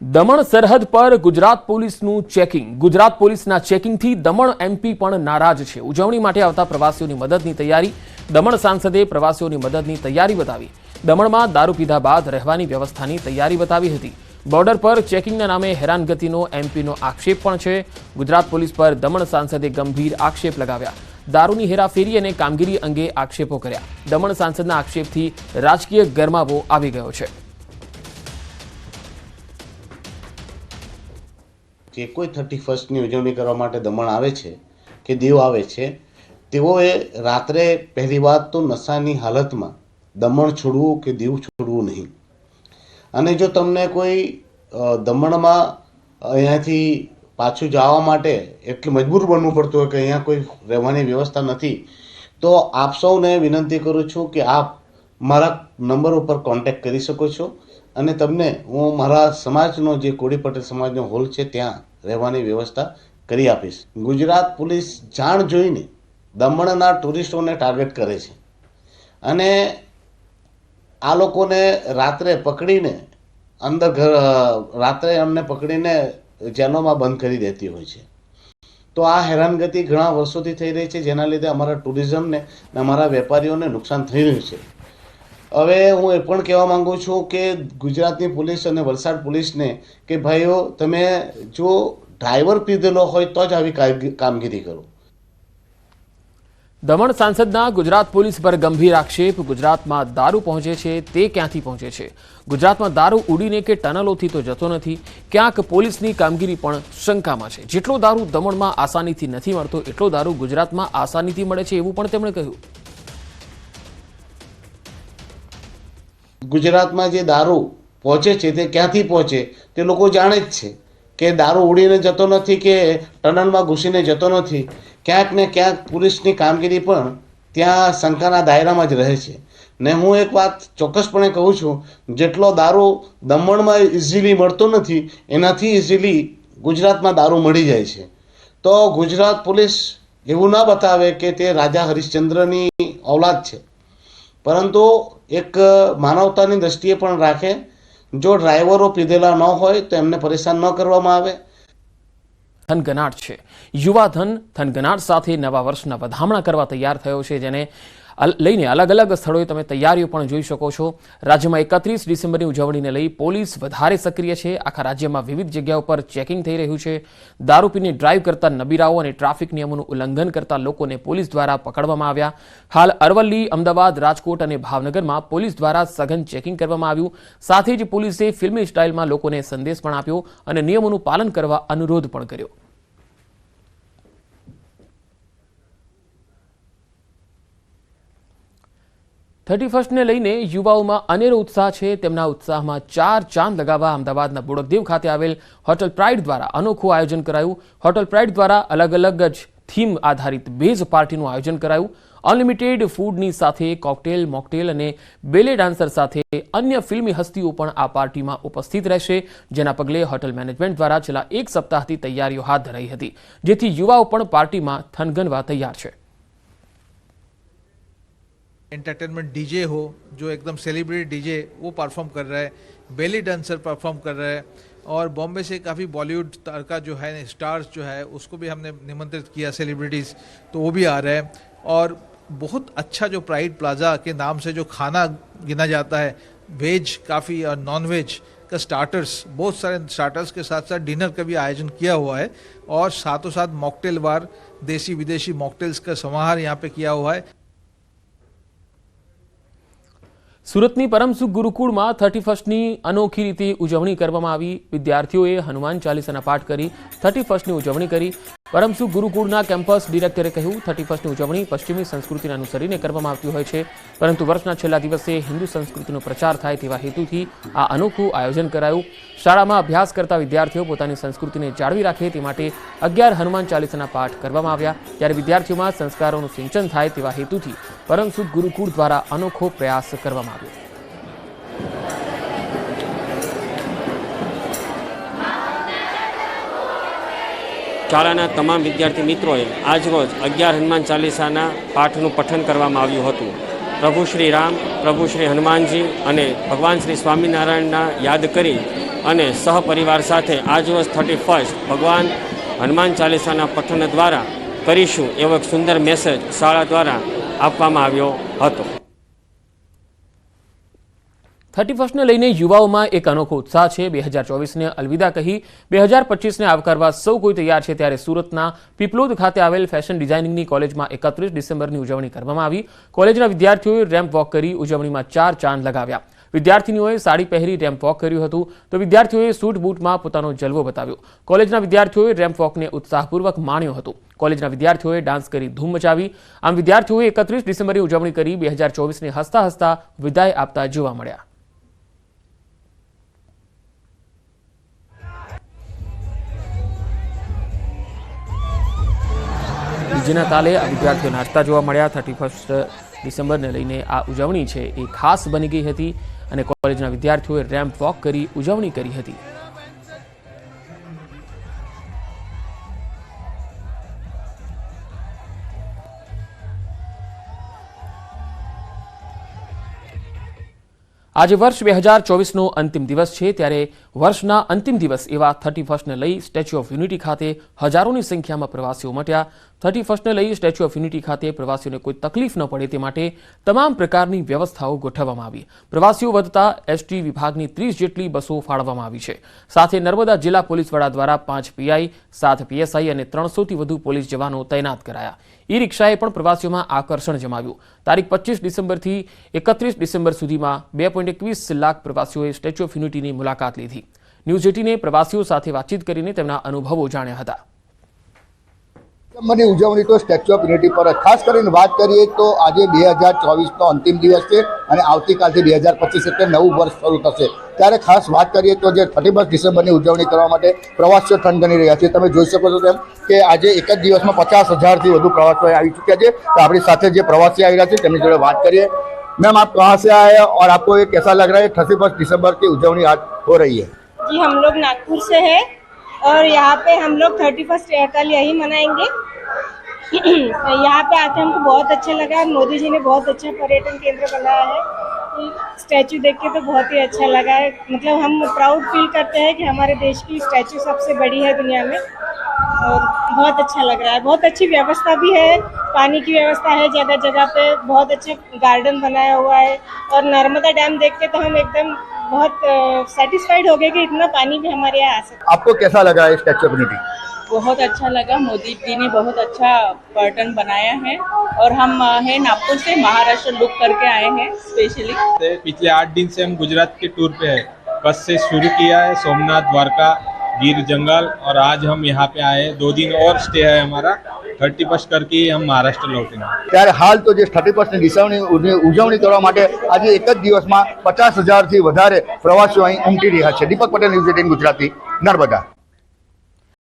દમણ સરહદ પર ગુજરાત પોલીસનું ચેકિંગ. ગુજરાત પોલીસના ચેકિંગથી દમણ એમપી પણ નારાજ છે. ઉજવણી માટે આવતા પ્રવાસીઓની મદદની તૈયારી. દમણ સાંસદે પ્રવાસીઓની મદદની તૈયારી બતાવી. દમણમાં દારૂ પીધા બાદ રહેવાની વ્યવસ્થાની તૈયારી બતાવી હતી. બોર્ડર પર ચેકિંગના નામે હેરાનગતિનો એમપીનો આક્ષેપ પણ છે. ગુજરાત પોલીસ પર દમણ સાંસદે ગંભીર આક્ષેપ લગાવ્યા. દારૂની હેરાફેરી અને કામગીરી અંગે આક્ષેપો કર્યા. દમણ સાંસદના આક્ષેપથી રાજકીય ગરમાવો આવી ગયો છે. જે કોઈ 31ની ઉજવણી કરવા માટે દમણ આવે છે કે દીવ આવે છે, તેઓએ રાત્રે પહેલી વાત તો નશાની હાલતમાં દમણ છોડવું કે દીવ છોડવું નહીં. અને જો તમને કોઈ દમણમાં અહીંયાથી પાછું જવા માટે એટલું મજબૂર બનવું પડતું હોય કે અહીંયા કોઈ રહેવાની વ્યવસ્થા નથી, તો આપ સૌને વિનંતી કરું છું કે આપ મારા નંબર ઉપર કોન્ટેક્ટ કરી શકો છો અને તમને હું મારા સમાજનો જે કોળી પટેલ સમાજનો હોલ છે ત્યાં રહેવાની વ્યવસ્થા કરી આપીશ. ગુજરાત પોલીસ જાણ જોઈને દમણના ટુરિસ્ટોને ટાર્ગેટ કરે છે અને આ લોકોને રાત્રે પકડીને રાત્રે અમને પકડીને જેલોમાં બંધ કરી દેતી હોય છે. તો આ હેરાનગતિ ઘણા વર્ષોથી થઈ રહી છે, જેના લીધે અમારા ટુરિઝમને અને અમારા વેપારીઓને નુકસાન થઈ રહ્યું છે. હવે હું એ પણ કહેવા માંગુ છું કે ગુજરાતની પોલીસ અને વલસાડ પોલીસને કે ભાઈઓ, તમે જો ડ્રાઈવર પીધેલો હોય તો જ આવી કામગીરી કરો. દમણ સાંસદના ગુજરાત પોલીસ પર ગંભીર આક્ષેપ. ગુજરાતમાં દારૂ પહોંચે છે તે ક્યાંથી પહોંચે છે? ગુજરાતમાં દારૂ ઉડીને કે ટનલોથી તો જતો નથી. ક્યાંક પોલીસની કામગીરી પણ શંકામાં છે. જેટલો દારૂ દમણમાં આસાનીથી નથી મળતો, એટલો દારૂ ગુજરાતમાં આસાનીથી મળે છે, એવું પણ તેમણે કહ્યું. ગુજરાતમાં જે દારૂ પહોંચે છે તે ક્યાંથી પહોંચે તે લોકો જાણે જ છે કે દારૂ ઉડીને જતો નથી કે ટનલમાં ઘૂસીને જતો નથી. ક્યાંક ને ક્યાંક પોલીસની કામગીરી પણ ત્યાં શંકાના દાયરામાં જ રહે છે. ને હું એક વાત ચોક્કસપણે કહું છું, જેટલો દારૂ દમણમાં ઇઝીલી મળતો નથી, એનાથી ઇઝીલી ગુજરાતમાં દારૂ મળી જાય છે. તો ગુજરાત પોલીસ એવું ના બતાવે કે તે રાજા હરિશ્ચંદ્રની ઔલાદ છે, પરંતુ એક માનવતાની દ્રષ્ટિએ પણ રાખે. જો ડ્રાઈવરો પીધેલા ન હોય તો એમને પરેશાન ન કરવામાં આવે. થનગનાટ છે. યુવા ધન થનગનાટ સાથે નવા વર્ષના વધામણા કરવા તૈયાર થયો છે, જેને લઈને અલગ અલગ સ્થળોએ તમે તૈયારીઓ પણ જોઈ શકો છો. રાજ્યમાં 31 ડિસેમ્બરની ઉજવણીને લઈ પોલીસ વધારે સક્રિય છે. આખા રાજ્યમાં વિવિધ જગ્યાઓ પર ચેકિંગ થઈ રહ્યું છે. દારૂ પીને ડ્રાઈવ કરતા નબીરાઓ અને ટ્રાફિક નિયમોનું ઉલ્લંઘન કરતા લોકોને પોલીસ દ્વારા પકડવામાં આવ્યા. હાલ અરવલ્લી, અમદાવાદ, રાજકોટ અને ભાવનગરમાં પોલીસ દ્વારા સઘન ચેકિંગ કરવામાં આવ્યું. સાથે જ પોલીસે ફિલ્મી સ્ટાઇલમાં લોકોને સંદેશ પણ આપ્યો અને નિયમોનું પાલન કરવા અનુરોધ પણ કર્યો. ને લઈને યુવાઓમાં અનેરો ઉત્સાહ છે. તેમના ઉત્સાહમાં 4 ચાંદ લગાવવા અમદાવાદના બોડકદેવ ખાતે આવેલ હોટલ પ્રાઇડ દ્વારા અનોખું આયોજન કરાયું. હોટલ પ્રાઇડ દ્વારા અલગ અલગ જ થીમ આધારિત બેઝ પાર્ટીનું આયોજન કરાયું. અનલિમિટેડ ફૂડની સાથે કોકટેલ, મોકટેલ અને બેલે ડાન્સર સાથે અન્ય ફિલ્મી હસ્તીઓ પણ આ પાર્ટીમાં ઉપસ્થિત રહેશે. જેના પગલે હોટલ મેનેજમેન્ટ દ્વારા છેલ્લા 1 સપ્તાહથી તૈયારીઓ હાથ ધરાઈ હતી, જેથી યુવાઓ પણ પાર્ટીમાં થનગનવા તૈયાર છે. एंटरटेनमेंट डीजे हो, जो एकदम सेलिब्रिटी डीजे वो परफॉर्म कर रहा है, बेली डांसर परफॉर्म कर रहा है, और बॉम्बे से काफ़ी बॉलीवुड का जो है स्टार्स जो है उसको भी हमने निमंत्रित किया, सेलिब्रिटीज़, तो वो भी आ रहे हैं. और बहुत अच्छा जो प्राइड प्लाजा के नाम से जो खाना गिना जाता है, वेज काफ़ी और नॉन वेज का स्टार्टर्स, बहुत सारे स्टार्टर्स के साथ साथ डिनर का भी आयोजन किया हुआ है, और साथों साथ मॉकटेल बार, देसी विदेशी मॉकटेल्स का समाहार यहाँ पे किया हुआ है. સુરતની પરમસુખ ગુરુકુળમાં 31ની અનોખી રીતે ઉજવણી કરવામાં આવી. વિદ્યાર્થીઓએ હનુમાન ચાલીસાના પાઠ કરી 31ની ઉજવણી કરી. પરમસુખ ગુરુકુળના કેમ્પસ ડિરેક્ટરે કહ્યું, 31ની ઉજવણી પશ્ચિમી સંસ્કૃતિને અનુસરીને કરવામાં આવતી હોય છે, પરંતુ વર્ષના છેલ્લા દિવસે હિન્દુ સંસ્કૃતિનો પ્રચાર થાય તેવા હેતુથી આ અનોખું આયોજન કરાયું. શાળામાં અભ્યાસ કરતા વિદ્યાર્થીઓ પોતાની સંસ્કૃતિને જાળવી રાખે તે માટે 11 હનુમાન ચાલીસાના પાઠ કરવામાં આવ્યા. ત્યારે વિદ્યાર્થીઓમાં સંસ્કારોનું સિંચન થાય તેવા હેતુથી પરમસુખ ગુરુકુળ દ્વારા અનોખો પ્રયાસ કરવામાં આવ્યો. શાળાના તમામ વિદ્યાર્થી મિત્રોએ આજરોજ 11 હનુમાન ચાલીસાના પાઠનું પઠન કરવામાં આવ્યું હતું. પ્રભુ શ્રી રામ, પ્રભુ શ્રી હનુમાનજી અને ભગવાન શ્રી સ્વામિનારાયણના યાદ કરી અને સહપરિવાર સાથે આજરોજ 31 ભગવાન હનુમાન ચાલીસાના પઠન દ્વારા કરીશું એવો એક સુંદર મેસેજ શાળા દ્વારા આપવામાં આવ્યો હતો. 31ને લઈને યુવાઓમાં એક અનોખો ઉત્સાહ છે. 2024ને અલવિદા કહી 2025ને આવકારવા સૌ કોઈ તૈયાર છે. ત્યારે સુરતના પીપલોદ ખાતે આવેલ ફેશન ડિઝાઇનિંગની કોલેજમાં 31 ડિસેમ્બરની ઉજવણી કરવામાં આવી. કોલેજના વિદ્યાર્થીઓએ રેમ્પ વોક કરી ઉજવણીમાં 4 ચાંદ લગાવ્યા. વિદ્યાર્થીનીઓએ સાડી પહેરી રેમ્પ વોક કર્યું હતું તો વિદ્યાર્થીઓએ સૂટ બૂટમાં પોતાનો જલવો બતાવ્યો. કોલેજના વિદ્યાર્થીઓએ રેમ્પ વોકને ઉત્સાહપૂર્વક માણ્યો હતો. કોલેજના વિદ્યાર્થીઓએ ડાન્સ કરી ધૂમ મચાવી. આમ વિદ્યાર્થીઓએ 31 ડિસેમ્બરની ઉજવણી કરી 2024ને હસતા હસતા વિદાય આપતા જોવા મળ્યા. ડીજેના તાલે આ વિદ્યાર્થીઓ નાચતા જોવા મળ્યા. 31 ડિસેમ્બરને લઈને આ ઉજવણી છે એ ખાસ બની ગઈ હતી અને કોલેજના વિદ્યાર્થીઓએ રેમ્પ વોક કરી ઉજવણી કરી હતી. આજે વર્ષ 2024નો અંતિમ દિવસ છે. ત્યારે વર્ષના અંતિમ દિવસ એવા 31ને લઈ સ્ટેચ્યુ ઓફ યુનિટી ખાતે હજારોની સંખ્યામાં પ્રવાસીઓ ઉમટ્યા. 31ને લઈ સ્ટેચ્યુ ઓફ યુનિટી ખાતે પ્રવાસીઓને કોઈ તકલીફ ન પડે તે માટે તમામ પ્રકારની વ્યવસ્થાઓ ગોઠવવામાં આવી. પ્રવાસીઓ વધતા એસટી વિભાગની 30 જેટલી બસો ફાળવવામાં આવી છે. સાથે નર્મદા જિલ્લા પોલીસ વડા દ્વારા 5 પીઆઈ, 7 પીએસઆઈ અને 300થી વધુ પોલીસ જવાનો તૈનાત કરાયા. ઈ રિક્ષાએ પણ પ્રવાસીઓમાં આકર્ષણ જમાવ્યું. તારીખ 25 ડિસેમ્બરથી 31 ડિસેમ્બર સુધીમાં 2.21 લાખ પ્રવાસીઓએ સ્ટેચ્યુ ઓફ યુનિટીની મુલાકાત લીધી. ન્યૂઝ 18એ પ્રવાસીઓ સાથે વાતચીત કરીને તેમના અનુભવો જાણ્યા હતા. ડિસેમ્બરની ઉજવણી તો સ્ટેચ્યુ ઓફ યુનિટી પર ખાસ કરીને વાત કરીએ તો આજે 2024નો અંતિમ દિવસ છે અને આવતીકાલથી 2025 એટલે નવું વર્ષ શરૂ થશે. ત્યારે ખાસ વાત કરીએ તો જે 31 ડિસેમ્બરની ઉજવણી કરવા માટે પ્રવાસીઓ થનગની રહ્યા છે. તમે જોઈ શકો છો તેમ કે આજે એક જ દિવસમાં 50,000થી વધુ પ્રવાસીઓ આવી ચૂક્યા છે. તો આપણી સાથે જે પ્રવાસી આવી રહ્યા છે તેમની જોડે વાત કરીએ. मैम आप कहाँ से आए हैं और आपको ये कैसा लग रहा है 31 दिसंबर की उजवनी आज हो रही है? जी हम लोग नागपुर से हैं और यहाँ पे हम लोग 31 कल यही मनाएंगे. यहाँ पे आके हमको बहुत अच्छा लगा. मोदी जी ने बहुत अच्छा पर्यटन केंद्र बनाया है. स्टैचू देख के तो बहुत ही अच्छा लगा है. मतलब हम प्राउड फील करते हैं कि हमारे देश की स्टैचू सबसे बड़ी है दुनिया में और बहुत अच्छा लग रहा है. बहुत अच्छी व्यवस्था भी है. पानी की व्यवस्था है जगह जगह पे. बहुत अच्छा गार्डन बनाया हुआ है और नर्मदा डैम देख के तो हम एकदम बहुत सेटिस्फाइड हो गए कि इतना पानी भी हमारे यहाँ आ सकता है. आपको कैसा लगा है स्टैच्यू ऑफ यूनिटी? बहुत अच्छा लगा. मोदी जी ने बहुत अच्छा पर्यटन बनाया है और हम है नागपुर से महाराष्ट्र लुक करके आए हैं स्पेशली. पिछले 8 दिन से हम गुजरात के टूर पे हैं. बस से शुरू किया है सोमनाथ, द्वारका, गिर जंगल और आज हम यहाँ पे आए हैं. 2 दिन और स्टे है हमारा. 31 करके हम महाराष्ट्र लौटेंगे. ત્યારે હાલ તો જે 31 ડિસેમ્બરની ઉજવણી કરવા માટે આજે એક જ દિવસમાં 50,000થી વધારે પ્રવાસીઓ અહીં ઉમટી રહ્યા છે. દીપક પટેલ, ન્યૂઝ 18 ગુજરાતી, નર્મદા.